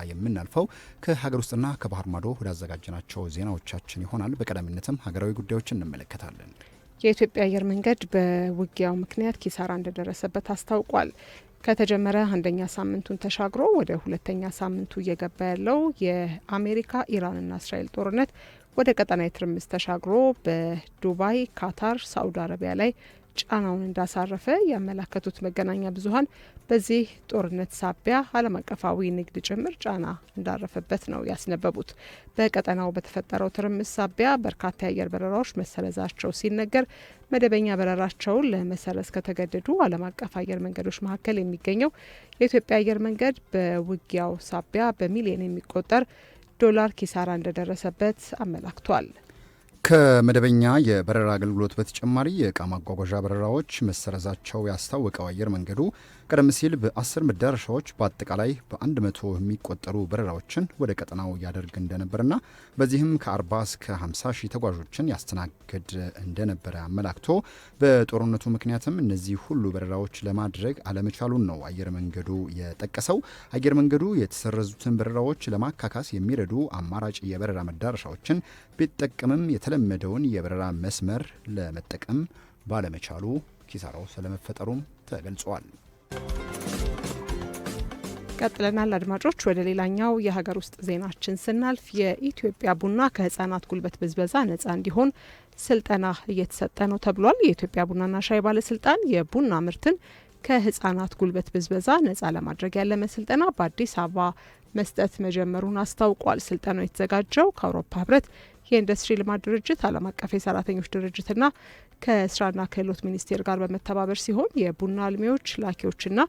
የምናልፈው ከሀገር ውስጥና ከባህር ማዶ ወዳዘጋጀናቸው ዜናዎቻችን ይሆናል። በቀዳሚነትም ሀገራዊ ጉዳዮችን እንመለከታለን። የኢትዮጵያ አየር መንገድ በውጊያው ምክንያት ኪሳራ እንደደረሰበት አስታውቋል። ከተጀመረ አንደኛ ሳምንቱን ተሻግሮ ወደ ሁለተኛ ሳምንቱ እየገባ ያለው የአሜሪካ ኢራንና እስራኤል ጦርነት ወደ ቀጠናዊ ትርምስ ተሻግሮ በዱባይ፣ ካታር፣ ሳዑዲ አረቢያ ላይ ጫናውን እንዳሳረፈ ያመላከቱት መገናኛ ብዙኃን በዚህ ጦርነት ሳቢያ ዓለም አቀፋዊ ንግድ ጭምር ጫና እንዳረፈበት ነው ያስነበቡት። በቀጠናው በተፈጠረው ትርምስ ሳቢያ በርካታ የአየር በረራዎች መሰረዛቸው ሲነገር መደበኛ በረራቸውን ለመሰረዝ ከተገደዱ ዓለም አቀፍ አየር መንገዶች መካከል የሚገኘው የኢትዮጵያ አየር መንገድ በውጊያው ሳቢያ በሚሊዮን የሚቆጠር ዶላር ኪሳራ እንደደረሰበት አመላክቷል። ከመደበኛ የበረራ አገልግሎት በተጨማሪ የእቃ ማጓጓዣ በረራዎች መሰረዛቸው ያስታወቀው አየር መንገዱ ቀደም ሲል በ10 መዳረሻዎች በአጠቃላይ በ100 የሚቆጠሩ በረራዎችን ወደ ቀጠናው ያደርግ እንደነበርና በዚህም ከ40 እስከ 50 ሺህ ተጓዦችን ያስተናግድ እንደነበረ አመላክቶ በጦርነቱ ምክንያትም እነዚህ ሁሉ በረራዎች ለማድረግ አለመቻሉን ነው አየር መንገዱ የጠቀሰው። አየር መንገዱ የተሰረዙትን በረራዎች ለማካካስ የሚረዱ አማራጭ የበረራ መዳረሻዎችን ቢጠቀምም የተለመደውን የበረራ መስመር ለመጠቀም ባለመቻሉ ኪሳራው ስለመፈጠሩም ተገልጿል። ቀጥለናል አድማጮች። ወደ ሌላኛው የሀገር ውስጥ ዜናችን ስናልፍ የኢትዮጵያ ቡና ከህጻናት ጉልበት ብዝበዛ ነጻ እንዲሆን ስልጠና እየተሰጠ ነው ተብሏል። የኢትዮጵያ ቡናና ሻይ ባለስልጣን የቡና ምርትን ከህጻናት ጉልበት ብዝበዛ ነጻ ለማድረግ ያለመ ስልጠና በአዲስ አበባ መስጠት መጀመሩን አስታውቋል። ስልጠናው የተዘጋጀው ከአውሮፓ ህብረት የኢንዱስትሪ ልማት ድርጅት፣ ዓለም አቀፍ የሰራተኞች ድርጅትና ከስራና ክህሎት ሚኒስቴር ጋር በመተባበር ሲሆን የቡና አልሚዎች፣ ላኪዎችና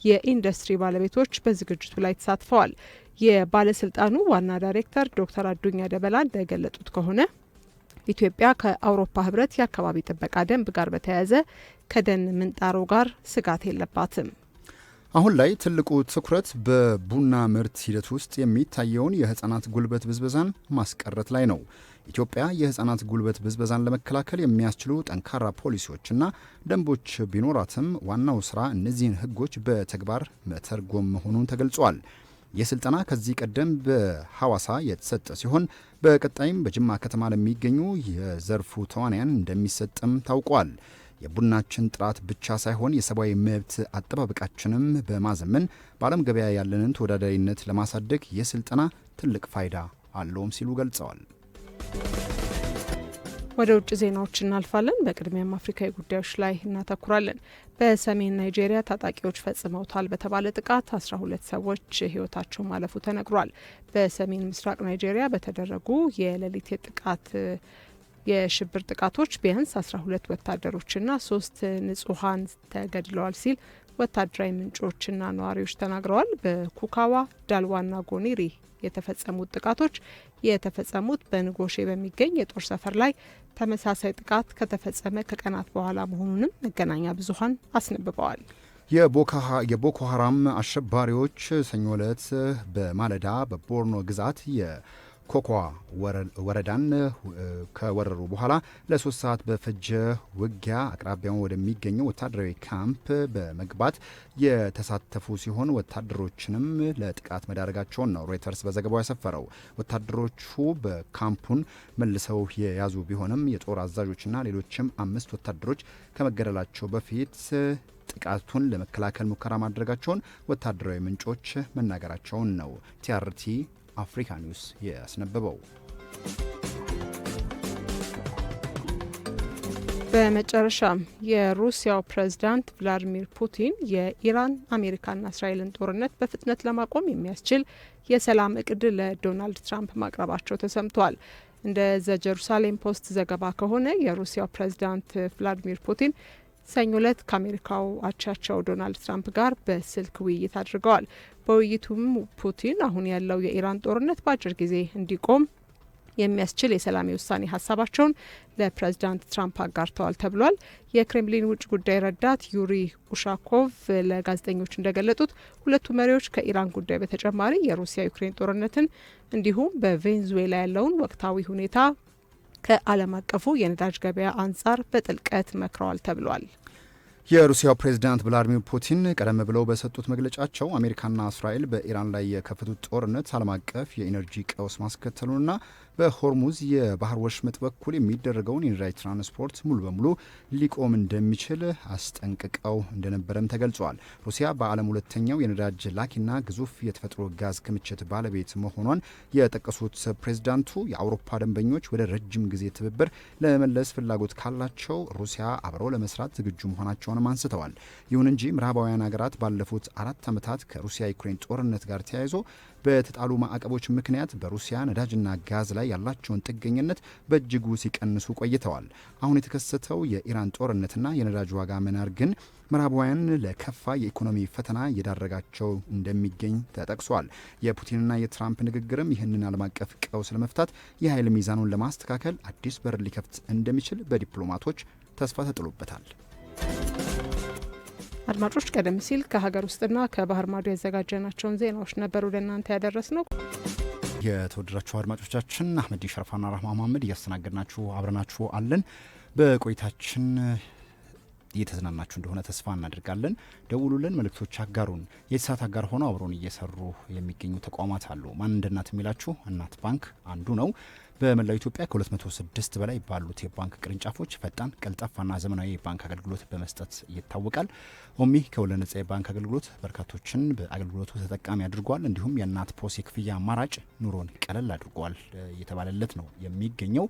የኢንዱስትሪ ባለቤቶች በዝግጅቱ ላይ ተሳትፈዋል። የባለስልጣኑ ዋና ዳይሬክተር ዶክተር አዱኛ ደበላ እንደገለጡት ከሆነ ኢትዮጵያ ከአውሮፓ ህብረት የአካባቢ ጥበቃ ደንብ ጋር በተያያዘ ከደን ምንጣሮ ጋር ስጋት የለባትም። አሁን ላይ ትልቁ ትኩረት በቡና ምርት ሂደት ውስጥ የሚታየውን የህፃናት ጉልበት ብዝበዛን ማስቀረት ላይ ነው። ኢትዮጵያ የህፃናት ጉልበት ብዝበዛን ለመከላከል የሚያስችሉ ጠንካራ ፖሊሲዎችና ደንቦች ቢኖራትም ዋናው ስራ እነዚህን ህጎች በተግባር መተርጎም መሆኑን ተገልጿል። ይህ ስልጠና ከዚህ ቀደም በሐዋሳ የተሰጠ ሲሆን በቀጣይም በጅማ ከተማ ለሚገኙ የዘርፉ ተዋንያን እንደሚሰጥም ታውቋል። የቡናችን ጥራት ብቻ ሳይሆን የሰብአዊ መብት አጠባበቃችንም በማዘመን በዓለም ገበያ ያለንን ተወዳዳሪነት ለማሳደግ ይህ ስልጠና ትልቅ ፋይዳ አለውም ሲሉ ገልጸዋል። ወደ ውጭ ዜናዎች እናልፋለን። በቅድሚያም አፍሪካዊ ጉዳዮች ላይ እናተኩራለን። በሰሜን ናይጄሪያ ታጣቂዎች ፈጽመውታል በተባለ ጥቃት 12 ሰዎች ህይወታቸው ማለፉ ተነግሯል። በሰሜን ምስራቅ ናይጄሪያ በተደረጉ የሌሊት የሽብር ጥቃቶች ቢያንስ 12 ወታደሮችና 3 ንጹሐን ተገድለዋል ሲል ወታደራዊ ምንጮችና ነዋሪዎች ተናግረዋል። በኩካዋ ዳልዋና ጎኒሪ የተፈጸሙት ጥቃቶች የተፈጸሙት በንጎሼ በሚገኝ የጦር ሰፈር ላይ ተመሳሳይ ጥቃት ከተፈጸመ ከቀናት በኋላ መሆኑንም መገናኛ ብዙኃን አስነብበዋል። የቦኮ ሀራም አሸባሪዎች ሰኞ ዕለት በማለዳ በቦርኖ ግዛት ኮኳ ወረዳን ከወረሩ በኋላ ለ3 ሰዓት በፈጀ ውጊያ አቅራቢያውን ወደሚገኘው ወታደራዊ ካምፕ በመግባት የተሳተፉ ሲሆን ወታደሮችንም ለጥቃት መዳረጋቸውን ነው ሮይተርስ በዘገባው ያሰፈረው። ወታደሮቹ በካምፑን መልሰው የያዙ ቢሆንም የጦር አዛዦችና ሌሎችም 5 ወታደሮች ከመገደላቸው በፊት ጥቃቱን ለመከላከል ሙከራ ማድረጋቸውን ወታደራዊ ምንጮች መናገራቸውን ነው ቲአርቲ አፍሪካ ኒውስ ያስነበበው። በመጨረሻም የሩሲያው ፕሬዝዳንት ቭላዲሚር ፑቲን የኢራን አሜሪካና እስራኤልን ጦርነት በፍጥነት ለማቆም የሚያስችል የሰላም እቅድ ለዶናልድ ትራምፕ ማቅረባቸው ተሰምቷል። እንደ ዘ ጀሩሳሌም ፖስት ዘገባ ከሆነ የሩሲያው ፕሬዝዳንት ቭላዲሚር ፑቲን ሰኞ ዕለት ከአሜሪካው አቻቸው ዶናልድ ትራምፕ ጋር በስልክ ውይይት አድርገዋል። በውይይቱም ፑቲን አሁን ያለው የኢራን ጦርነት በአጭር ጊዜ እንዲቆም የሚያስችል የሰላም ውሳኔ ሀሳባቸውን ለፕሬዝዳንት ትራምፕ አጋርተዋል ተብሏል። የክሬምሊን ውጭ ጉዳይ ረዳት ዩሪ ኡሻኮቭ ለጋዜጠኞች እንደገለጡት ሁለቱ መሪዎች ከኢራን ጉዳይ በተጨማሪ የሩሲያ ዩክሬን ጦርነትን እንዲሁም በቬንዙዌላ ያለውን ወቅታዊ ሁኔታ ከዓለም አቀፉ የነዳጅ ገበያ አንጻር በጥልቀት መክረዋል ተብሏል። የሩሲያው ፕሬዝዳንት ቭላዲሚር ፑቲን ቀደም ብለው በሰጡት መግለጫቸው አሜሪካና እስራኤል በኢራን ላይ የከፈቱት ጦርነት ዓለም አቀፍ የኢነርጂ ቀውስ ማስከተሉንና በሆርሙዝ የባህር ወሽመጥ በኩል የሚደረገውን የነዳጅ ትራንስፖርት ሙሉ በሙሉ ሊቆም እንደሚችል አስጠንቅቀው እንደነበረም ተገልጿል። ሩሲያ በዓለም ሁለተኛው የነዳጅ ላኪና ግዙፍ የተፈጥሮ ጋዝ ክምችት ባለቤት መሆኗን የጠቀሱት ፕሬዝዳንቱ የአውሮፓ ደንበኞች ወደ ረጅም ጊዜ ትብብር ለመመለስ ፍላጎት ካላቸው ሩሲያ አብረው ለመስራት ዝግጁ መሆናቸውንም አንስተዋል። ይሁን እንጂ ምዕራባውያን ሀገራት ባለፉት 4 ዓመታት ከሩሲያ ዩክሬን ጦርነት ጋር ተያይዞ በተጣሉ ማዕቀቦች ምክንያት በሩሲያ ነዳጅና ጋዝ ላይ ያላቸውን ጥገኝነት በእጅጉ ሲቀንሱ ቆይተዋል። አሁን የተከሰተው የኢራን ጦርነትና የነዳጅ ዋጋ መናር ግን ምዕራባውያን ለከፋ የኢኮኖሚ ፈተና እየዳረጋቸው እንደሚገኝ ተጠቅሷል። የፑቲንና የትራምፕ ንግግርም ይህንን ዓለም አቀፍ ቀውስ ለመፍታት የኃይል ሚዛኑን ለማስተካከል አዲስ በር ሊከፍት እንደሚችል በዲፕሎማቶች ተስፋ ተጥሎበታል። አድማጮች፣ ቀደም ሲል ከሀገር ውስጥና ከባህር ማዶ ያዘጋጀናቸውን ዜናዎች ነበር ወደ እናንተ ያደረስ ነው። የተወደዳችሁ አድማጮቻችን አህመድ ሸረፋና ራህማ መሀመድ እያስተናገድናችሁ አብረናችሁ አለን። በቆይታችን እየተዝናናችሁ እንደሆነ ተስፋ እናደርጋለን። ደውሉልን፣ መልእክቶች አጋሩን። የኢሳት አጋር ሆነው አብሮን እየሰሩ የሚገኙ ተቋማት አሉ። ማን እንደ እናት የሚላችሁ እናት ባንክ አንዱ ነው። በመላው ኢትዮጵያ ከ206 በላይ ባሉት የባንክ ቅርንጫፎች ፈጣን፣ ቀልጣፋና ዘመናዊ የባንክ አገልግሎት በመስጠት ይታወቃል። ኦሚ ከወለድ ነጻ የባንክ አገልግሎት በርካቶችን በአገልግሎቱ ተጠቃሚ አድርጓል። እንዲሁም የእናት ፖስ የክፍያ አማራጭ ኑሮን ቀለል አድርጓል እየተባለለት ነው የሚገኘው።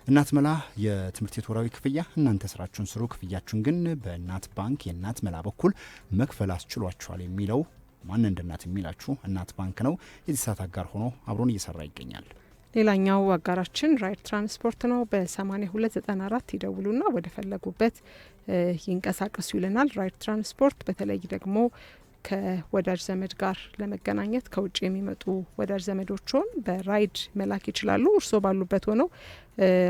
እናት መላ የትምህርት ቤት ወራዊ ክፍያ፣ እናንተ ስራችሁን ስሩ፣ ክፍያችሁን ግን በእናት ባንክ የእናት መላ በኩል መክፈል አስችሏችኋል የሚለው ማን እንደ እናት የሚላችሁ እናት ባንክ ነው። የዚህ ሰዓት አጋር ሆኖ አብሮን እየሰራ ይገኛል። ሌላኛው አጋራችን ራይድ ትራንስፖርት ነው። በ8294 ይደውሉና ወደ ፈለጉበት ይንቀሳቀሱ ይለናል። ራይድ ትራንስፖርት በተለይ ደግሞ ከወዳጅ ዘመድ ጋር ለመገናኘት ከውጭ የሚመጡ ወዳጅ ዘመዶችን በራይድ መላክ ይችላሉ። እርስዎ ባሉበት ሆነው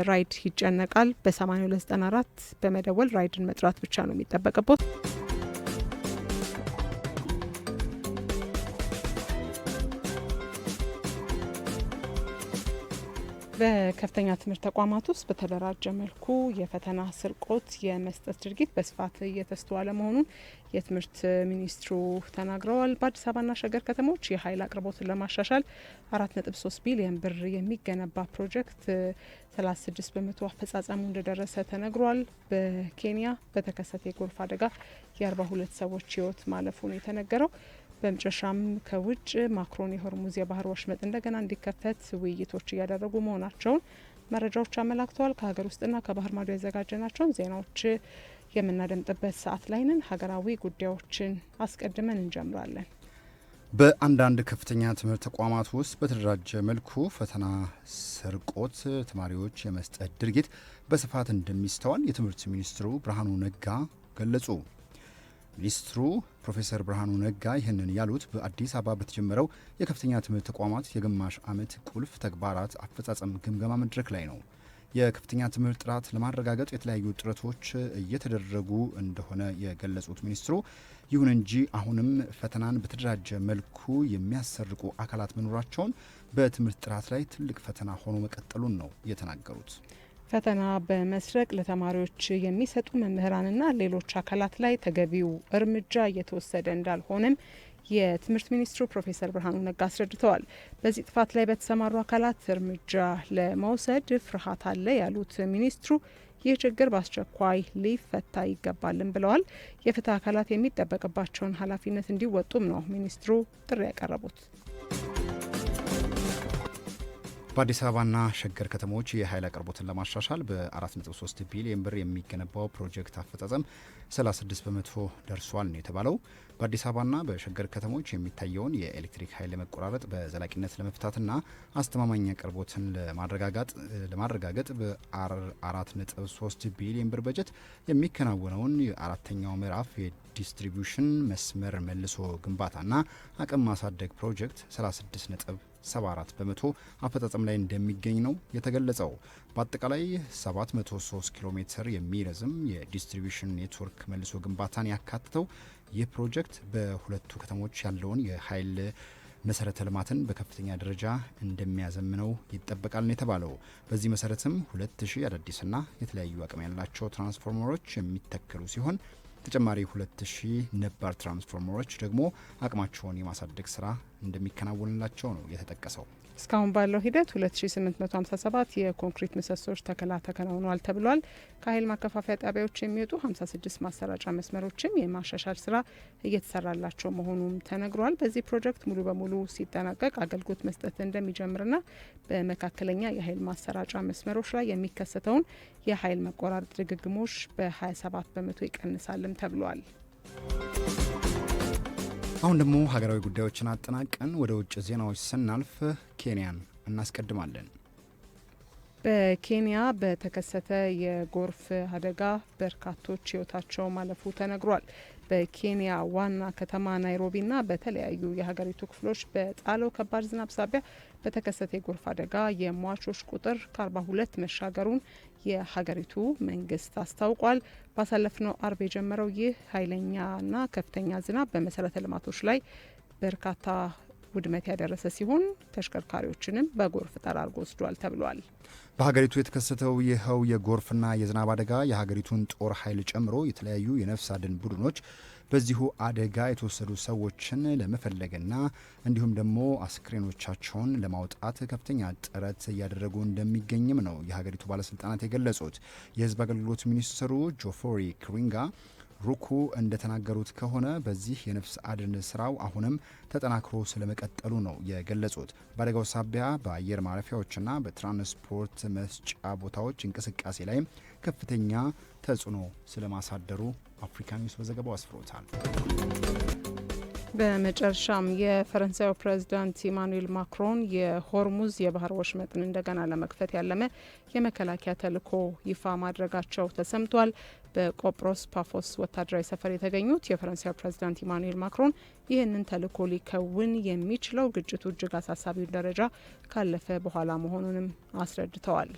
ራይድ ይጨነቃል። በ8294 በመደወል ራይድን መጥራት ብቻ ነው የሚጠበቅበት። በከፍተኛ ትምህርት ተቋማት ውስጥ በተደራጀ መልኩ የፈተና ስርቆት የመስጠት ድርጊት በስፋት እየተስተዋለ መሆኑን የትምህርት ሚኒስትሩ ተናግረዋል። በአዲስ አበባና ሸገር ከተሞች የኃይል አቅርቦትን ለማሻሻል 4.3 ቢሊዮን ብር የሚገነባ ፕሮጀክት 36 በመቶ አፈጻጸሙ እንደደረሰ ተነግሯል። በኬንያ በተከሰተ የጎርፍ አደጋ የ42 ሰዎች ሕይወት ማለፉን የተነገረው። በመጨረሻም ከውጭ ማክሮን የሆርሙዝ የባህር ወሽመጥ እንደገና እንዲከፈት ውይይቶች እያደረጉ መሆናቸውን መረጃዎች አመላክተዋል። ከሀገር ውስጥና ከባህር ማዶ ያዘጋጀናቸውን ዜናዎች የምናደምጥበት ሰዓት ላይ ነን። ሀገራዊ ጉዳዮችን አስቀድመን እንጀምራለን። በአንዳንድ ከፍተኛ ትምህርት ተቋማት ውስጥ በተደራጀ መልኩ ፈተና ስርቆት፣ ተማሪዎች የመስጠት ድርጊት በስፋት እንደሚስተዋል የትምህርት ሚኒስትሩ ብርሃኑ ነጋ ገለጹ። ሚኒስትሩ ፕሮፌሰር ብርሃኑ ነጋ ይህንን ያሉት በአዲስ አበባ በተጀመረው የከፍተኛ ትምህርት ተቋማት የግማሽ ዓመት ቁልፍ ተግባራት አፈጻጸም ግምገማ መድረክ ላይ ነው። የከፍተኛ ትምህርት ጥራት ለማረጋገጥ የተለያዩ ጥረቶች እየተደረጉ እንደሆነ የገለጹት ሚኒስትሩ፣ ይሁን እንጂ አሁንም ፈተናን በተደራጀ መልኩ የሚያሰርቁ አካላት መኖራቸውን በትምህርት ጥራት ላይ ትልቅ ፈተና ሆኖ መቀጠሉን ነው የተናገሩት። ፈተና በመስረቅ ለተማሪዎች የሚሰጡ መምህራንና ሌሎች አካላት ላይ ተገቢው እርምጃ እየተወሰደ እንዳልሆነም የትምህርት ሚኒስትሩ ፕሮፌሰር ብርሃኑ ነጋ አስረድተዋል። በዚህ ጥፋት ላይ በተሰማሩ አካላት እርምጃ ለመውሰድ ፍርሃት አለ ያሉት ሚኒስትሩ ይህ ችግር በአስቸኳይ ሊፈታ ይገባልም ብለዋል። የፍትህ አካላት የሚጠበቅባቸውን ኃላፊነት እንዲወጡም ነው ሚኒስትሩ ጥሪ ያቀረቡት። በአዲስ አበባና ሸገር ከተሞች የኃይል አቅርቦትን ለማሻሻል በ4.3 ቢሊዮን ብር የሚገነባው ፕሮጀክት አፈጻጸም 36 በመቶ ደርሷል ነው የተባለው። በአዲስ አበባና በሸገር ከተሞች የሚታየውን የኤሌክትሪክ ኃይል መቆራረጥ በዘላቂነት ለመፍታትና አስተማማኝ አቅርቦትን ለማረጋገጥ በ4.3 ቢሊዮን ብር በጀት የሚከናወነውን የአራተኛው ምዕራፍ የዲስትሪቢዩሽን መስመር መልሶ ግንባታና አቅም ማሳደግ ፕሮጀክት 36.74 በመቶ አፈጻጸም ላይ እንደሚገኝ ነው የተገለጸው። በአጠቃላይ 703 ኪሎ ሜትር የሚረዝም የዲስትሪቢዩሽን ኔትወርክ መልሶ ግንባታን ያካትተው ይህ ፕሮጀክት በሁለቱ ከተሞች ያለውን የኃይል መሰረተ ልማትን በከፍተኛ ደረጃ እንደሚያዘምነው ይጠበቃል ነው የተባለው። በዚህ መሰረትም 2000 አዳዲስና የተለያዩ አቅም ያላቸው ትራንስፎርመሮች የሚተከሉ ሲሆን ተጨማሪ 2000 ነባር ትራንስፎርመሮች ደግሞ አቅማቸውን የማሳደግ ስራ እንደሚከናወንላቸው ነው የተጠቀሰው። እስካሁን ባለው ሂደት 2857 የኮንክሪት ምሰሶች ተከላ ተከናውኗል ተብሏል። ከኃይል ማከፋፈያ ጣቢያዎች የሚወጡ 56 ማሰራጫ መስመሮችም የማሻሻል ስራ እየተሰራላቸው መሆኑም ተነግሯል። በዚህ ፕሮጀክት ሙሉ በሙሉ ሲጠናቀቅ አገልግሎት መስጠት እንደሚጀምርና በመካከለኛ የኃይል ማሰራጫ መስመሮች ላይ የሚከሰተውን የኃይል መቆራረጥ ድግግሞሽ በ27 በመቶ ይቀንሳልም ተብሏል። አሁን ደግሞ ሀገራዊ ጉዳዮችን አጠናቀን ወደ ውጭ ዜናዎች ስናልፍ ኬንያን እናስቀድማለን። በኬንያ በተከሰተ የጎርፍ አደጋ በርካቶች ሕይወታቸው ማለፉ ተነግሯል። በኬንያ ዋና ከተማ ናይሮቢና በተለያዩ የሀገሪቱ ክፍሎች በጣለው ከባድ ዝናብ ሳቢያ በተከሰተ የጎርፍ አደጋ የሟቾች ቁጥር ከ42 መሻገሩን የሀገሪቱ መንግስት አስታውቋል። ባሳለፍነው አርብ የጀመረው ይህ ኃይለኛና ከፍተኛ ዝናብ በመሰረተ ልማቶች ላይ በርካታ ውድመት ያደረሰ ሲሆን ተሽከርካሪዎችንም በጎርፍ ጠራርጎ ወስዷል ተብሏል። በሀገሪቱ የተከሰተው ይኸው የጎርፍና የዝናብ አደጋ የሀገሪቱን ጦር ኃይል ጨምሮ የተለያዩ የነፍስ አድን ቡድኖች በዚሁ አደጋ የተወሰዱ ሰዎችን ለመፈለግና እንዲሁም ደግሞ አስክሬኖቻቸውን ለማውጣት ከፍተኛ ጥረት እያደረጉ እንደሚገኝም ነው የሀገሪቱ ባለስልጣናት የገለጹት። የህዝብ አገልግሎት ሚኒስትሩ ጆፎሪ ክሪንጋ ሩኩ እንደተናገሩት ከሆነ በዚህ የነፍስ አድን ስራው አሁንም ተጠናክሮ ስለመቀጠሉ ነው የገለጹት። በአደጋው ሳቢያ በአየር ማረፊያዎችና በትራንስፖርት መስጫ ቦታዎች እንቅስቃሴ ላይ ከፍተኛ ተጽዕኖ ስለማሳደሩ አፍሪካ ኒውስ በዘገባው አስፍሮታል። በመጨረሻም የፈረንሳዩ ፕሬዚዳንት ኢማኑኤል ማክሮን የሆርሙዝ የባህር ወሽመጥን እንደገና ለመክፈት ያለመ የመከላከያ ተልዕኮ ይፋ ማድረጋቸው ተሰምቷል። በቆጵሮስ ፓፎስ ወታደራዊ ሰፈር የተገኙት የፈረንሳዩ ፕሬዚዳንት ኢማኑኤል ማክሮን ይህንን ተልዕኮ ሊከውን የሚችለው ግጭቱ እጅግ አሳሳቢውን ደረጃ ካለፈ በኋላ መሆኑንም አስረድተዋል።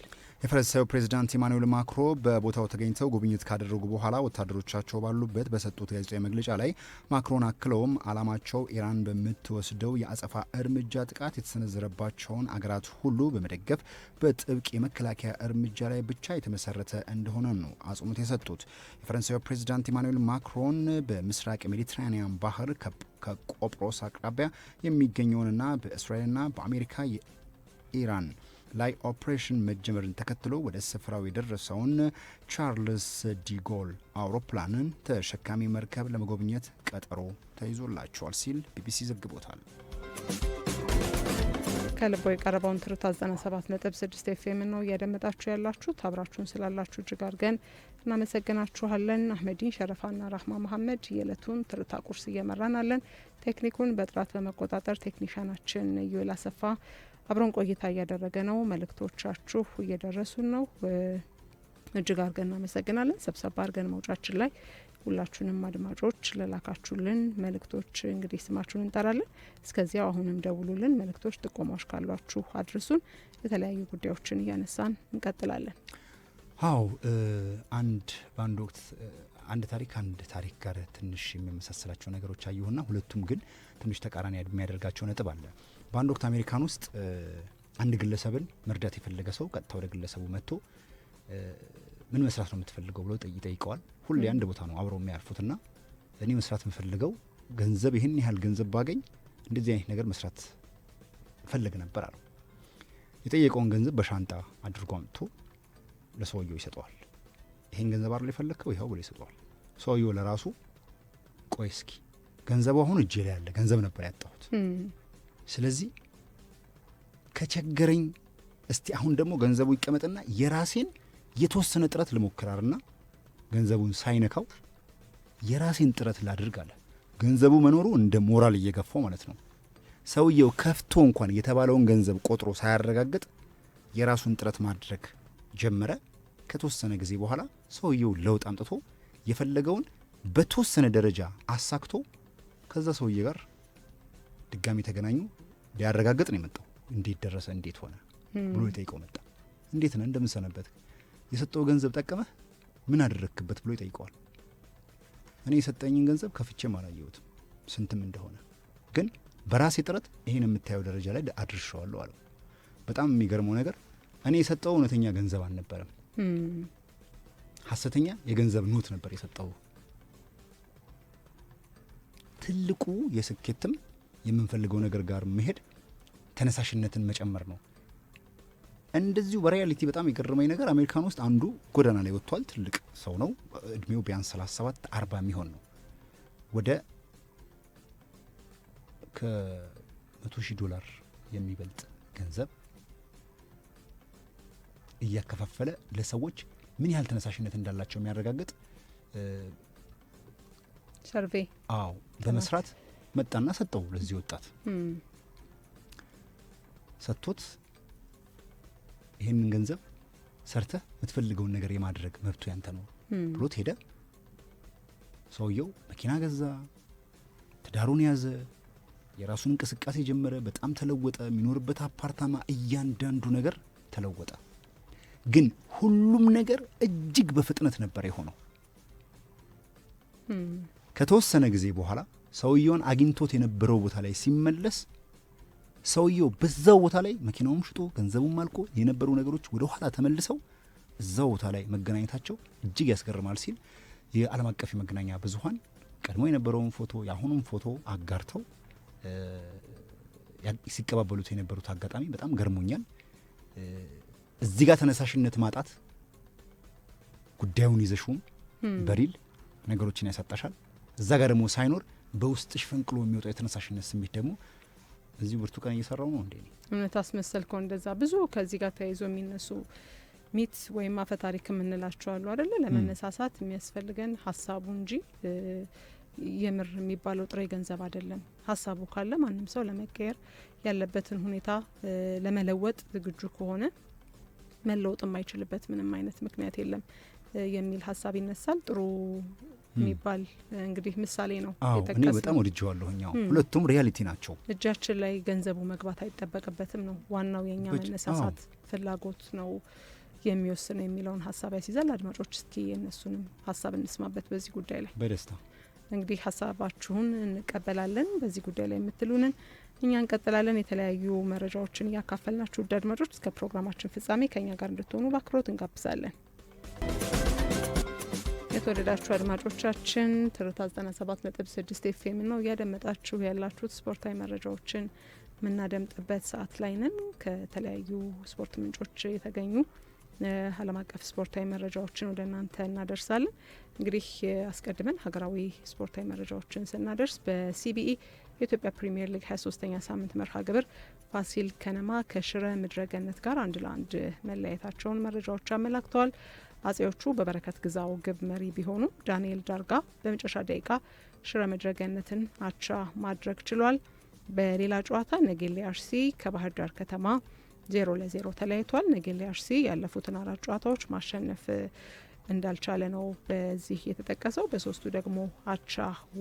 የፈረንሳዩ ፕሬዚዳንት ኢማኑኤል ማክሮ በቦታው ተገኝተው ጉብኝት ካደረጉ በኋላ ወታደሮቻቸው ባሉበት በሰጡት ጋዜጣዊ መግለጫ ላይ ማክሮን አክለውም ዓላማቸው ኢራን በምትወስደው የአጸፋ እርምጃ ጥቃት የተሰነዘረባቸውን አገራት ሁሉ በመደገፍ በጥብቅ የመከላከያ እርምጃ ላይ ብቻ የተመሰረተ እንደሆነ ነው አጽንኦት የሰጡት። የፈረንሳዩ ፕሬዚዳንት ኢማኑኤል ማክሮን በምስራቅ ሜዲትራኒያን ባህር ከቆጵሮስ አቅራቢያ የሚገኘውንና በእስራኤልና በአሜሪካ የኢራን ላይ ኦፕሬሽን መጀመርን ተከትሎ ወደ ስፍራው የደረሰውን ቻርልስ ዲጎል አውሮፕላንን ተሸካሚ መርከብ ለመጎብኘት ቀጠሮ ተይዞላቸዋል ሲል ቢቢሲ ዘግቦታል። ከልቦ የቀረበውን ትርታ 97.6 ኤፍኤም ነው እያደመጣችሁ ያላችሁት። አብራችሁን ስላላችሁ እጅግ አድርገን እናመሰግናችኋለን። አህመዲን ሸረፋና ራህማ መሐመድ የዕለቱን ትርታ ቁርስ እየመራን አለን። ቴክኒኩን በጥራት በመቆጣጠር ቴክኒሻናችን ዩኤል አሰፋ አብረን ቆይታ እያደረገ ነው። መልእክቶቻችሁ እየደረሱን ነው። እጅግ አድርገን እናመሰግናለን። ሰብሰባ አድርገን መውጫችን ላይ ሁላችሁንም አድማጮች ለላካችሁልን መልእክቶች እንግዲህ ስማችሁን እንጠራለን። እስከዚያው አሁንም ደውሉልን። መልእክቶች፣ ጥቆማዎች ካሏችሁ አድርሱን። የተለያዩ ጉዳዮችን እያነሳን እንቀጥላለን። አው በአንድ ወቅት አንድ ታሪክ ጋር ትንሽ የሚመሳሰላቸው ነገሮች አየሁና ሁለቱም ግን ትንሽ ተቃራኒ የሚያደርጋቸው ነጥብ አለ። በአንድ ወቅት አሜሪካን ውስጥ አንድ ግለሰብን መርዳት የፈለገ ሰው ቀጥታ ወደ ግለሰቡ መጥቶ ምን መስራት ነው የምትፈልገው ብሎ ይጠይቀዋል። ሁሌ አንድ ቦታ ነው አብረው የሚያርፉትና እኔ መስራት የምፈልገው ገንዘብ፣ ይህን ያህል ገንዘብ ባገኝ እንደዚህ አይነት ነገር መስራት ፈልግ ነበር አለው። የጠየቀውን ገንዘብ በሻንጣ አድርጎ አምጥቶ ለሰውየው ይሰጠዋል። ይሄን ገንዘብ አይደል የፈለከው ይኸው ብሎ ይሰጠዋል። ሰውየው ለራሱ ቆይ እስኪ ገንዘቡ አሁን እጄ ላይ ያለ ገንዘብ ነበር ያጣሁት፣ ስለዚህ ከቸገረኝ እስቲ አሁን ደግሞ ገንዘቡ ይቀመጥና የራሴን የተወሰነ ጥረት ልሞክራርና ገንዘቡን ሳይነካው የራሴን ጥረት ላድርግ አለ። ገንዘቡ መኖሩ እንደ ሞራል እየገፋው ማለት ነው። ሰውየው ከፍቶ እንኳን የተባለውን ገንዘብ ቆጥሮ ሳያረጋግጥ የራሱን ጥረት ማድረግ ጀመረ። ከተወሰነ ጊዜ በኋላ ሰውየው ለውጥ አምጥቶ የፈለገውን በተወሰነ ደረጃ አሳክቶ ከዛ ሰውዬ ጋር ድጋሚ ተገናኙ። ሊያረጋግጥ ነው የመጣው። እንዴት ደረሰ እንዴት ሆነ ብሎ ይጠይቀው መጣ። እንዴት ነህ እንደምሰነበት የሰጠው ገንዘብ ጠቀመህ ምን አደረክበት ብሎ ይጠይቀዋል። እኔ የሰጠኝን ገንዘብ ከፍቼም አላየሁትም ስንትም እንደሆነ፣ ግን በራሴ ጥረት ይሄን የምታየው ደረጃ ላይ አድርሻለሁ አለው። በጣም የሚገርመው ነገር እኔ የሰጠው እውነተኛ ገንዘብ አልነበረም፣ ሐሰተኛ የገንዘብ ኖት ነበር የሰጠው ትልቁ የስኬትም የምንፈልገው ነገር ጋር መሄድ ተነሳሽነትን መጨመር ነው። እንደዚሁ በሪያሊቲ በጣም የገረመኝ ነገር አሜሪካን ውስጥ አንዱ ጎዳና ላይ ወጥቷል። ትልቅ ሰው ነው። እድሜው ቢያንስ 37-40 የሚሆን ነው። ወደ $100,000 የሚበልጥ ገንዘብ እያከፋፈለ ለሰዎች ምን ያህል ተነሳሽነት እንዳላቸው የሚያረጋግጥ ሰርቬይ በመስራት መጣና ሰጠው። ለዚህ ወጣት ሰጥቶት ይህንን ገንዘብ ሰርተህ የምትፈልገውን ነገር የማድረግ መብቱ ያንተ ነው ብሎት ሄደ። ሰውየው መኪና ገዛ፣ ትዳሩን ያዘ፣ የራሱን እንቅስቃሴ ጀመረ። በጣም ተለወጠ። የሚኖርበት አፓርታማ፣ እያንዳንዱ ነገር ተለወጠ። ግን ሁሉም ነገር እጅግ በፍጥነት ነበር የሆነው። ከተወሰነ ጊዜ በኋላ ሰውየውን አግኝቶት የነበረው ቦታ ላይ ሲመለስ ሰውየው በዛው ቦታ ላይ መኪናውም ሽጦ ገንዘቡም አልቆ የነበሩ ነገሮች ወደ ኋላ ተመልሰው እዛው ቦታ ላይ መገናኘታቸው እጅግ ያስገርማል ሲል የዓለም አቀፍ የመገናኛ ብዙኃን ቀድሞ የነበረውን ፎቶ የአሁኑም ፎቶ አጋርተው ሲቀባበሉት የነበሩት አጋጣሚ በጣም ገርሞኛል። እዚህ ጋር ተነሳሽነት ማጣት ጉዳዩን ይዘሹም በሪል ነገሮችን ያሳጣሻል። እዛ ጋር ደግሞ ሳይኖር በውስጥሽ ፈንቅሎ የሚወጣው የተነሳሽነት ስሜት ደግሞ እዚህ ብርቱካን እየሰራው ነው እንዴ? እውነት አስመሰልከው። እንደዛ ብዙ ከዚህ ጋር ተያይዞ የሚነሱ ሚት ወይም አፈ ታሪክ የምንላቸው አሉ አይደለ? ለመነሳሳት የሚያስፈልገን ሀሳቡ እንጂ የምር የሚባለው ጥሬ ገንዘብ አይደለም። ሀሳቡ ካለ ማንም ሰው ለመቀየር ያለበትን ሁኔታ ለመለወጥ ዝግጁ ከሆነ መለወጥ የማይችልበት ምንም አይነት ምክንያት የለም የሚል ሀሳብ ይነሳል። ጥሩ የሚባል እንግዲህ ምሳሌ ነው የጠቀስነው። እኔ በጣም ወድጄዋለሁኝ። ሁለቱም ሪያሊቲ ናቸው። እጃችን ላይ ገንዘቡ መግባት አይጠበቅበትም ነው ዋናው፣ የኛ መነሳሳት ፍላጎት ነው የሚወስነው የሚለውን ሀሳብ ያስይዛል። አድማጮች እስኪ የእነሱንም ሀሳብ እንስማበት በዚህ ጉዳይ ላይ በደስታ እንግዲህ ሀሳባችሁን እንቀበላለን። በዚህ ጉዳይ ላይ የምትሉንን እኛ እንቀጥላለን። የተለያዩ መረጃዎችን እያካፈልናችሁ ውድ አድማጮች እስከ ፕሮግራማችን ፍጻሜ ከኛ ጋር እንድትሆኑ በአክብሮት እንጋብዛለን። የተወደዳችሁ አድማጮቻችን ትርታ 97.6 ኤፍኤም ነው እያደመጣችሁ ያላችሁት። ስፖርታዊ መረጃዎችን የምናደምጥበት ሰዓት ላይ ነን። ከተለያዩ ስፖርት ምንጮች የተገኙ ዓለም አቀፍ ስፖርታዊ መረጃዎችን ወደ እናንተ እናደርሳለን። እንግዲህ አስቀድመን ሀገራዊ ስፖርታዊ መረጃዎችን ስናደርስ በሲቢኢ የኢትዮጵያ ፕሪሚየር ሊግ 23ኛ ሳምንት መርሃ ግብር ፋሲል ከነማ ከሽረ ምድረገነት ጋር 1-1 መለያየታቸውን መረጃዎች አመላክተዋል። አጼዎቹ በበረከት ግዛው ግብ መሪ ቢሆኑ ዳንኤል ዳርጋ በመጨረሻ ደቂቃ ሽረ ምድረገነትን አቻ ማድረግ ችሏል። በሌላ ጨዋታ ነጌሌ አርሲ ከባህር ዳር ከተማ 0-0 ተለያይቷል። ነጌሌ አርሲ ያለፉትን 4 ጨዋታዎች ማሸነፍ እንዳልቻለ ነው በዚህ የተጠቀሰው። በሶስቱ ደግሞ አቻ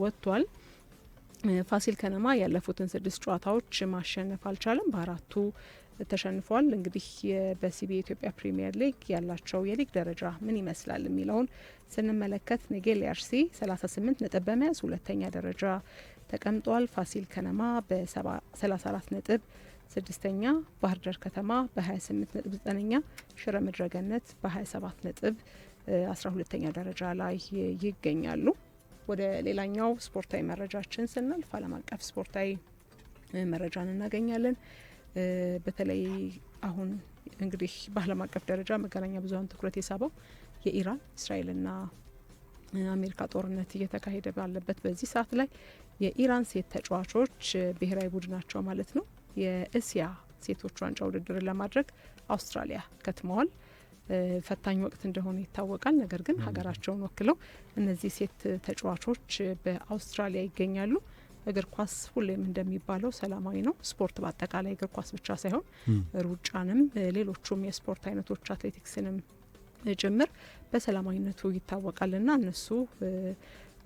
ወጥቷል። ፋሲል ከነማ ያለፉትን 6 ጨዋታዎች ማሸነፍ አልቻለም። በአራቱ ተሸንፏል። እንግዲህ በሲቢኢ የኢትዮጵያ ፕሪሚየር ሊግ ያላቸው የሊግ ደረጃ ምን ይመስላል የሚለውን ስንመለከት ነጌሌ አርሲ 38 ነጥብ በመያዝ ሁለተኛ ደረጃ ተቀምጧል። ፋሲል ከነማ በ34 ነጥብ ስድስተኛ፣ ባህር ዳር ከተማ በ28 ነጥብ 9ኛ፣ ሽረ ምድረገነት በ27 ነጥብ 12ኛ ደረጃ ላይ ይገኛሉ። ወደ ሌላኛው ስፖርታዊ መረጃችን ስናልፍ ዓለም አቀፍ ስፖርታዊ መረጃን እናገኛለን። በተለይ አሁን እንግዲህ በዓለም አቀፍ ደረጃ መገናኛ ብዙኃን ትኩረት የሳበው የኢራን እስራኤልና አሜሪካ ጦርነት እየተካሄደ ባለበት በዚህ ሰዓት ላይ የኢራን ሴት ተጫዋቾች ብሔራዊ ቡድናቸው ማለት ነው የእስያ ሴቶች ዋንጫ ውድድርን ለማድረግ አውስትራሊያ ከትመዋል። ፈታኝ ወቅት እንደሆነ ይታወቃል። ነገር ግን ሀገራቸውን ወክለው እነዚህ ሴት ተጫዋቾች በአውስትራሊያ ይገኛሉ። እግር ኳስ ሁሌም እንደሚባለው ሰላማዊ ነው። ስፖርት በአጠቃላይ እግር ኳስ ብቻ ሳይሆን ሩጫንም፣ ሌሎቹም የስፖርት አይነቶች አትሌቲክስንም ጭምር በሰላማዊነቱ ይታወቃልና እነሱ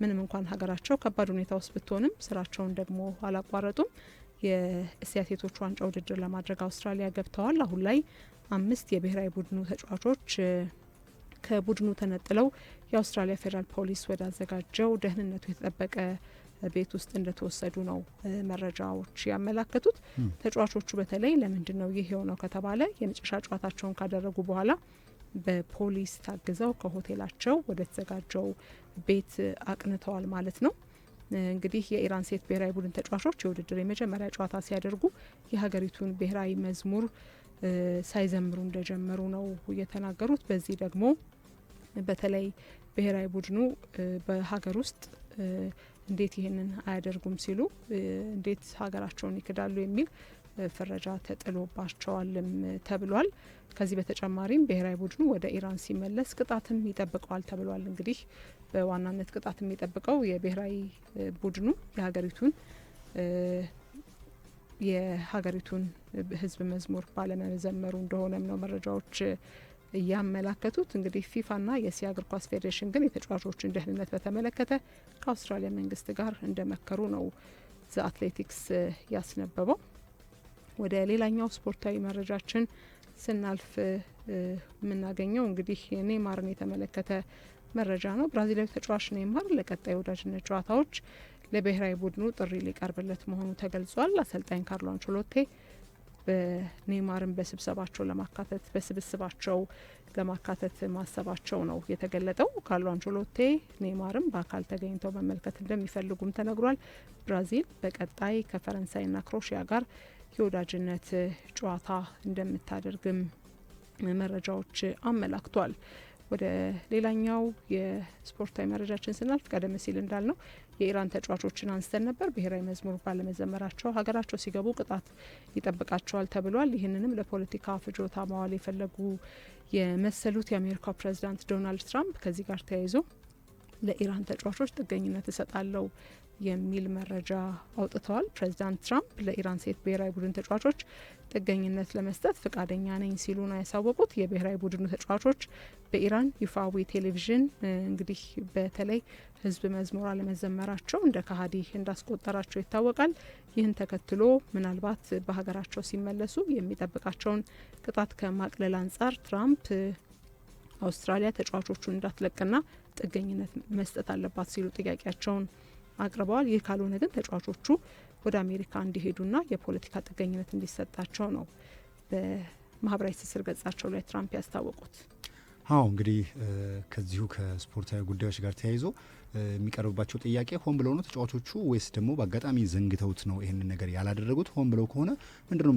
ምንም እንኳን ሀገራቸው ከባድ ሁኔታ ውስጥ ብትሆንም ስራቸውን ደግሞ አላቋረጡም። የእስያ ሴቶች ዋንጫ ውድድር ለማድረግ አውስትራሊያ ገብተዋል። አሁን ላይ 5 የብሔራዊ ቡድኑ ተጫዋቾች ከቡድኑ ተነጥለው የአውስትራሊያ ፌዴራል ፖሊስ ወዳዘጋጀው ደህንነቱ የተጠበቀ ቤት ውስጥ እንደተወሰዱ ነው መረጃዎች ያመላከቱት። ተጫዋቾቹ በተለይ ለምንድን ነው ይህ የሆነው ከተባለ የመጨረሻ ጨዋታቸውን ካደረጉ በኋላ በፖሊስ ታግዘው ከሆቴላቸው ወደ ተዘጋጀው ቤት አቅንተዋል ማለት ነው። እንግዲህ የኢራን ሴት ብሔራዊ ቡድን ተጫዋቾች የውድድር የመጀመሪያ ጨዋታ ሲያደርጉ የሀገሪቱን ብሔራዊ መዝሙር ሳይዘምሩ እንደጀመሩ ነው የተናገሩት። በዚህ ደግሞ በተለይ ብሔራዊ ቡድኑ በሀገር ውስጥ እንዴት ይህንን አያደርጉም ሲሉ እንዴት ሀገራቸውን ይክዳሉ የሚል ፍረጃ ተጥሎባቸዋልም ተብሏል። ከዚህ በተጨማሪም ብሔራዊ ቡድኑ ወደ ኢራን ሲመለስ ቅጣትም ይጠብቀዋል ተብሏል። እንግዲህ በዋናነት ቅጣት የሚጠብቀው የብሔራዊ ቡድኑ የሀገሪቱን ሕዝብ መዝሙር ባለመዘመሩ እንደሆነም ነው መረጃዎች እያመላከቱት። እንግዲህ ፊፋና የእስያ እግር ኳስ ፌዴሬሽን ግን የተጫዋቾችን ደህንነት በተመለከተ ከአውስትራሊያ መንግስት ጋር እንደመከሩ ነው ዘ አትሌቲክስ ያስነበበው። ወደ ሌላኛው ስፖርታዊ መረጃችን ስናልፍ የምናገኘው እንግዲህ ኔይማርን የተመለከተ መረጃ ነው። ብራዚላዊ ተጫዋች ኔይማር ለቀጣይ ወዳጅነት ጨዋታዎች ለብሔራዊ ቡድኑ ጥሪ ሊቀርብለት መሆኑ ተገልጿል። አሰልጣኝ ካርሎ አንቸሎቲ በኔይማርን በስብስባቸው ለማካተት ማሰባቸው ነው የተገለጠው። ካርሎ አንቸሎቲ ኔይማርን በአካል ተገኝተው መመልከት እንደሚፈልጉም ተነግሯል። ብራዚል በቀጣይ ከፈረንሳይና ክሮኤሺያ ጋር የወዳጅነት ጨዋታ እንደምታደርግም መረጃዎች አመላክቷል። ወደ ሌላኛው የስፖርታዊ መረጃችን ስናልፍ ቀደም ሲል እንዳልነው የኢራን ተጫዋቾችን አንስተን ነበር። ብሔራዊ መዝሙር ባለመዘመራቸው ሀገራቸው ሲገቡ ቅጣት ይጠብቃቸዋል ተብሏል። ይህንንም ለፖለቲካ ፍጆታ ማዋል የፈለጉ የመሰሉት የአሜሪካው ፕሬዚዳንት ዶናልድ ትራምፕ ከዚህ ጋር ተያይዞ ለኢራን ተጫዋቾች ጥገኝነት እሰጣለሁ የሚል መረጃ አውጥተዋል። ፕሬዚዳንት ትራምፕ ለኢራን ሴት ብሔራዊ ቡድን ተጫዋቾች ጥገኝነት ለመስጠት ፈቃደኛ ነኝ ሲሉ ነው ያሳወቁት። የብሔራዊ ቡድኑ ተጫዋቾች በኢራን ይፋዊ ቴሌቪዥን እንግዲህ በተለይ ሕዝብ መዝሙር አለመዘመራቸው እንደ ከሃዲ እንዳስቆጠራቸው ይታወቃል። ይህን ተከትሎ ምናልባት በሀገራቸው ሲመለሱ የሚጠብቃቸውን ቅጣት ከማቅለል አንጻር ትራምፕ አውስትራሊያ ተጫዋቾቹን እንዳትለቅና ጥገኝነት መስጠት አለባት ሲሉ ጥያቄያቸውን አቅርበዋል። ይህ ካልሆነ ግን ተጫዋቾቹ ወደ አሜሪካ እንዲሄዱና የፖለቲካ ጥገኝነት እንዲሰጣቸው ነው በማህበራዊ ትስስር ገጻቸው ላይ ትራምፕ ያስታወቁት። እንግዲህ ከዚሁ ከስፖርታዊ ጉዳዮች ጋር ተያይዞ የሚቀርብባቸው ጥያቄ ሆን ብለው ነው ተጫዋቾቹ ወይስ ደግሞ በአጋጣሚ ዘንግተውት ነው ይህንን ነገር ያላደረጉት? ሆን ብለው ከሆነ ምንድነው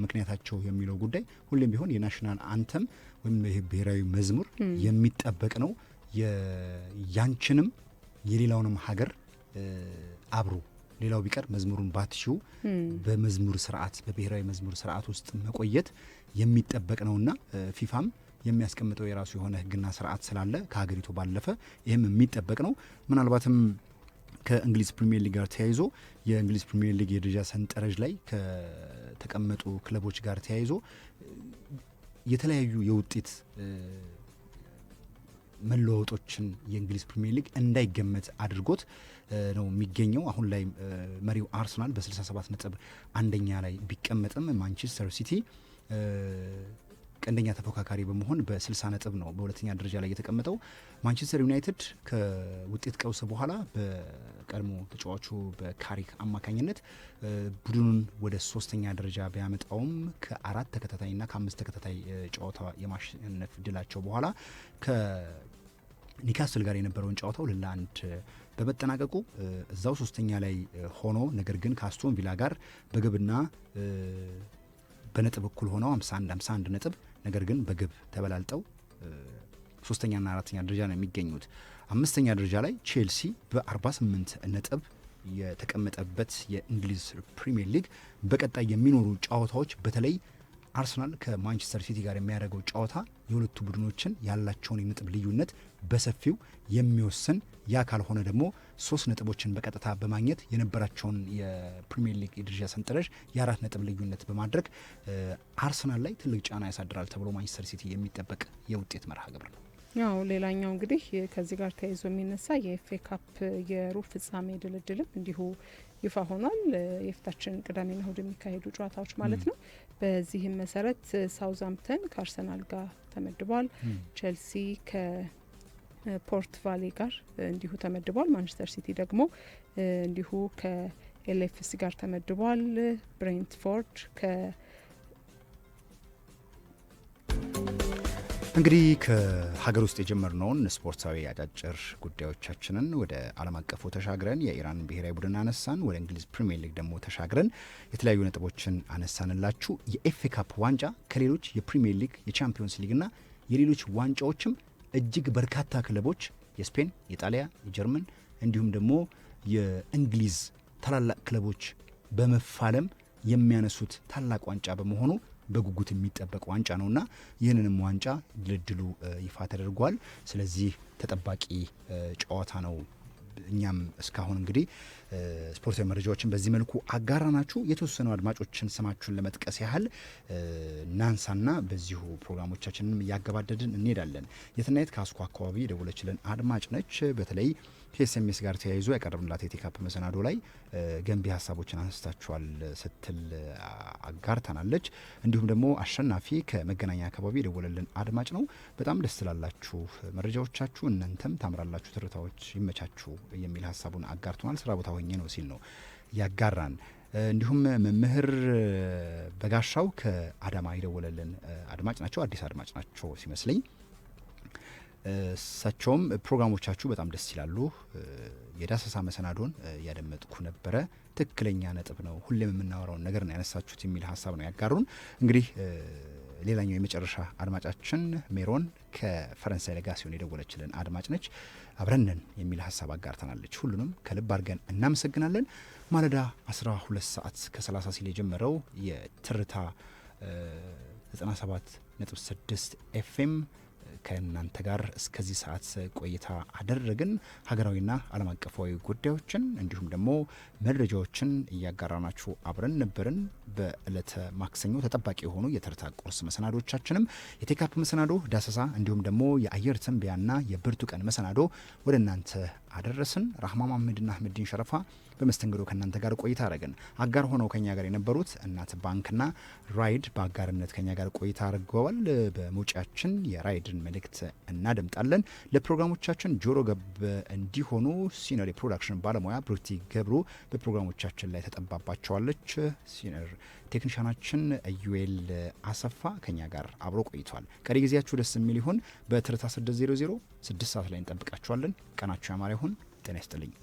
ምክንያታቸው የሚለው ጉዳይ ሁሌም ቢሆን የናሽናል አንተም ወይም ይሄ ብሔራዊ መዝሙር የሚጠበቅ ነው። ያንችንም የሌላውንም ሀገር አብሮ ሌላው ቢቀር መዝሙሩን ባትሺው በመዝሙር ስርዓት በብሔራዊ መዝሙር ስርዓት ውስጥ መቆየት የሚጠበቅ ነውና ፊፋም የሚያስቀምጠው የራሱ የሆነ ሕግና ስርዓት ስላለ ከሀገሪቱ ባለፈ ይህም የሚጠበቅ ነው። ምናልባትም ከእንግሊዝ ፕሪሚየር ሊግ ጋር ተያይዞ የእንግሊዝ ፕሪሚየር ሊግ የደረጃ ሰንጠረዥ ላይ ከተቀመጡ ክለቦች ጋር ተያይዞ የተለያዩ የውጤት መለዋወጦችን የእንግሊዝ ፕሪሚየር ሊግ እንዳይገመት አድርጎት ነው የሚገኘው። አሁን ላይ መሪው አርሰናል በ67 ነጥብ አንደኛ ላይ ቢቀመጥም ማንቸስተር ሲቲ ቀንደኛ ተፎካካሪ በመሆን በ60 ነጥብ ነው በሁለተኛ ደረጃ ላይ የተቀመጠው። ማንቸስተር ዩናይትድ ከውጤት ቀውስ በኋላ በቀድሞ ተጫዋቹ በካሪክ አማካኝነት ቡድኑን ወደ ሶስተኛ ደረጃ ቢያመጣውም ከ4 ተከታታይና ከ5 ተከታታይ ጨዋታ የማሸነፍ ድላቸው በኋላ ከኒካስል ጋር የነበረውን ጨዋታ 2-1 በመጠናቀቁ እዛው ሶስተኛ ላይ ሆኖ ነገር ግን ከአስቶን ቪላ ጋር በግብና በነጥብ እኩል ሆነው 51 ነጥብ ነገር ግን በግብ ተበላልጠው ሶስተኛና አራተኛ ደረጃ ነው የሚገኙት። አምስተኛ ደረጃ ላይ ቼልሲ በ48 ነጥብ የተቀመጠበት የእንግሊዝ ፕሪሚየር ሊግ በቀጣይ የሚኖሩ ጨዋታዎች በተለይ አርሰናል ከማንቸስተር ሲቲ ጋር የሚያደርገው ጨዋታ የሁለቱ ቡድኖችን ያላቸውን የነጥብ ልዩነት በሰፊው የሚወስን ያ ካልሆነ ደግሞ 3 ነጥቦችን በቀጥታ በማግኘት የነበራቸውን የፕሪሚየር ሊግ የደረጃ ሰንጠረዥ የ4 ነጥብ ልዩነት በማድረግ አርሰናል ላይ ትልቅ ጫና ያሳድራል ተብሎ ማንቸስተር ሲቲ የሚጠበቅ የውጤት መርሃ ግብር ነው። ያው ሌላኛው እንግዲህ ከዚህ ጋር ተያይዞ የሚነሳ የኤፍኤ ካፕ የሩብ ፍጻሜ ድልድልም እንዲሁ ይፋ ሆኗል። የፊታችን ቅዳሜና እሁድ የሚካሄዱ ጨዋታዎች ማለት ነው። በዚህም መሰረት ሳውዝሃምፕተን ከአርሰናል ጋር ተመድቧል። ቼልሲ ከፖርት ቫሌ ጋር እንዲሁ ተመድቧል። ማንቸስተር ሲቲ ደግሞ እንዲሁ ከኤልኤፍሲ ጋር ተመድቧል። ብሬንትፎርድ እንግዲህ ከሀገር ውስጥ የጀመርነውን ስፖርታዊ አጫጭር ጉዳዮቻችንን ወደ ዓለም አቀፉ ተሻግረን የኢራን ብሔራዊ ቡድን አነሳን። ወደ እንግሊዝ ፕሪሚየር ሊግ ደግሞ ተሻግረን የተለያዩ ነጥቦችን አነሳንላችሁ። የኤፍኤ ካፕ ዋንጫ ከሌሎች የፕሪሚየር ሊግ የቻምፒዮንስ ሊግና የሌሎች ዋንጫዎችም እጅግ በርካታ ክለቦች የስፔን፣ የጣሊያ፣ የጀርመን እንዲሁም ደግሞ የእንግሊዝ ታላላቅ ክለቦች በመፋለም የሚያነሱት ታላቅ ዋንጫ በመሆኑ በጉጉት የሚጠበቅ ዋንጫ ነውና ይህንንም ዋንጫ ድልድሉ ይፋ ተደርጓል። ስለዚህ ተጠባቂ ጨዋታ ነው። እኛም እስካሁን እንግዲህ ስፖርታዊ መረጃዎችን በዚህ መልኩ አጋራናችሁ። የተወሰኑ አድማጮችን ስማችሁን ለመጥቀስ ያህል ናንሳና በዚሁ ፕሮግራሞቻችንን እያገባደድን እንሄዳለን። የትናየት ከአስኮ አካባቢ የደወለችልን አድማጭ ነች። በተለይ ከኤስኤምኤስ ጋር ተያይዞ ያቀረብንላት የቴካፕ መሰናዶ ላይ ገንቢ ሀሳቦችን አንስታችኋል ስትል አጋርተናለች። እንዲሁም ደግሞ አሸናፊ ከመገናኛ አካባቢ የደወለልን አድማጭ ነው። በጣም ደስ ትላላችሁ መረጃዎቻችሁ፣ እናንተም ታምራላችሁ፣ ትርታዎች ይመቻችሁ የሚል ሀሳቡን አጋርተናል። ስራ ቦታ ሆኜ ነው ሲል ነው ያጋራን። እንዲሁም መምህር በጋሻው ከአዳማ የደወለልን አድማጭ ናቸው። አዲስ አድማጭ ናቸው ሲመስለኝ። እሳቸውም ፕሮግራሞቻችሁ በጣም ደስ ይላሉ፣ የዳሰሳ መሰናዶን ያደመጥኩ ነበረ፣ ትክክለኛ ነጥብ ነው፣ ሁሌም የምናወራውን ነገር ነው ያነሳችሁት የሚል ሀሳብ ነው ያጋሩን። እንግዲህ ሌላኛው የመጨረሻ አድማጫችን ሜሮን ከፈረንሳይ ለጋሲዮን የደወለችልን አድማጭ ነች። አብረንን የሚል ሀሳብ አጋርተናለች። ሁሉንም ከልብ አድርገን እናመሰግናለን። ማለዳ 12 ሰዓት ከ30 ሲል የጀመረው የትርታ 97.6 ኤፍኤም ከእናንተ ጋር እስከዚህ ሰዓት ቆይታ አደረግን። ሀገራዊና ዓለም አቀፋዊ ጉዳዮችን እንዲሁም ደግሞ መረጃዎችን እያጋራናችሁ አብረን ነበርን። በዕለተ ማክሰኞ ተጠባቂ የሆኑ የተርታ ቁርስ መሰናዶቻችንም የቴካፕ መሰናዶ ዳሰሳ፣ እንዲሁም ደግሞ የአየር ትንበያና የብርቱ ቀን መሰናዶ ወደ እናንተ አደረስን። ራህማ መሐመድና አህመዲን ሸረፋ በመስተንግዶ ከእናንተ ጋር ቆይታ አረግን። አጋር ሆነው ከኛ ጋር የነበሩት እናት ባንክና ራይድ በአጋርነት ከኛ ጋር ቆይታ አድርገዋል። በመውጫችን የራይድን መልእክት እናደምጣለን። ለፕሮግራሞቻችን ጆሮ ገብ እንዲሆኑ ሲነር የፕሮዳክሽን ባለሙያ ብሩቲ ገብሩ በፕሮግራሞቻችን ላይ ተጠባባቸዋለች። ሲነር ቴክኒሻናችን ኢዩኤል አሰፋ ከኛ ጋር አብሮ ቆይቷል። ቀሪ ጊዜያችሁ ደስ የሚል ይሁን። በትርታ 600 6 ሰዓት ላይ እንጠብቃችኋለን። ቀናችሁ ያማረ ይሁን። ጤና ይስጥልኝ።